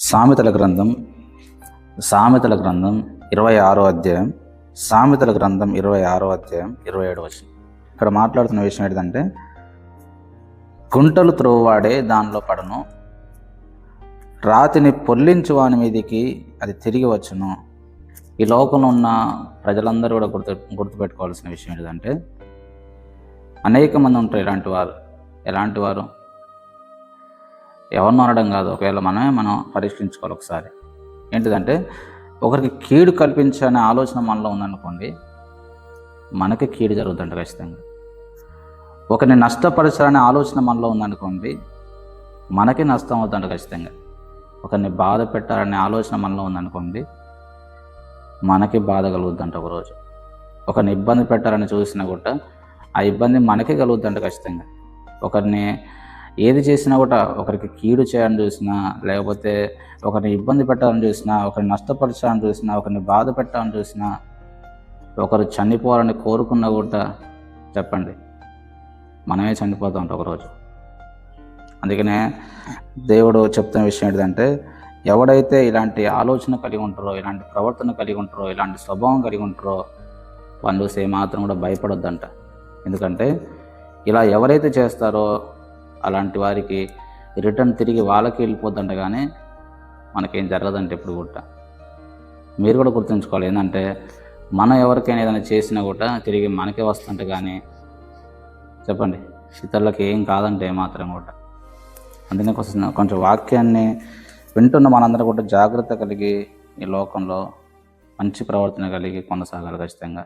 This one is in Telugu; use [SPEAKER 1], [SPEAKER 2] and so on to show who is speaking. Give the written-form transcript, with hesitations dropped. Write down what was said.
[SPEAKER 1] సామెతల గ్రంథం 26వ అధ్యాయం 27వ వచనం. ఇక్కడ మాట్లాడుతున్న విషయం ఏంటంటే, గుంటలు త్రోవాడే దానిలో పడను, రాతిని పొర్లించు వాని మీదికి అది తిరిగి వచ్చును. ఈ లోకంలో ఉన్న ప్రజలందరూ కూడా గుర్తుపెట్టుకోవాల్సిన విషయం ఏంటంటే, అనేక మంది ఉంటారు ఎలాంటి వారు ఎవరినో అనడం కాదు, ఒకవేళ మనం పరీక్షించుకోవాలి ఒకసారి. ఏంటిదంటే, ఒకరికి కీడు కల్పించనే ఆలోచన మనలో ఉందనుకోండి, మనకి కీడు జరుగుతుంట ఖచ్చితంగా. ఒకరిని నష్టపరచాలనే ఆలోచన మనలో ఉందనుకోండి, మనకి నష్టం అవుతుంట ఖచ్చితంగా. ఒకరిని బాధ పెట్టాలనే ఆలోచన మనలో ఉందనుకోండి, మనకి బాధ కలుగుద్దంట ఒకరోజు. ఒకరిని ఇబ్బంది పెట్టాలని చూసినా కూడా ఆ ఇబ్బంది మనకే కలుగుద్దంట ఖచ్చితంగా. ఒకరిని ఏది చేసినా కూడా, ఒకరికి కీడు చేయాలని చూసినా, లేకపోతే ఒకరిని ఇబ్బంది పెట్టాలని చూసినా, ఒకరిని నష్టపరచాలని చూసినా, ఒకరిని బాధ పెట్టాలని చూసినా, ఒకరు చనిపోవాలని కోరుకున్నా కూడా చెప్పండి, మనమే చనిపోతూ ఉంటాం ఒకరోజు. అందుకనే దేవుడు చెప్తున్న విషయం ఏంటంటే, ఎవడైతే ఇలాంటి ఆలోచన కలిగి ఉంటారో, ఇలాంటి ప్రవర్తన కలిగి ఉంటారో, ఇలాంటి స్వభావం కలిగి ఉంటారో, వాళ్ళు ఏమాత్రం కూడా భయపడొద్దంట. ఎందుకంటే ఇలా ఎవరైతే చేస్తారో అలాంటి వారికి రిటర్న్ తిరిగి వాళ్ళకి వెళ్ళిపోద్దంట, కానీ మనకేం జరగదంటే ఎప్పుడు కూడా. మీరు కూడా గుర్తుంచుకోవాలి, ఏంటంటే మనం ఎవరికైనా ఏదైనా చేసినా కూడా తిరిగి మనకే వస్తుంట, కానీ చెప్పండి ఇతరులకి ఏం కాదంటే ఏమాత్రం కూడా. అందుకనే కొంచెం వాక్యాన్ని వింటున్న మనందరూ కూడా జాగ్రత్త కలిగి ఈ లోకంలో మంచి ప్రవర్తన కలిగి కొనసాగాలి ఖచ్చితంగా.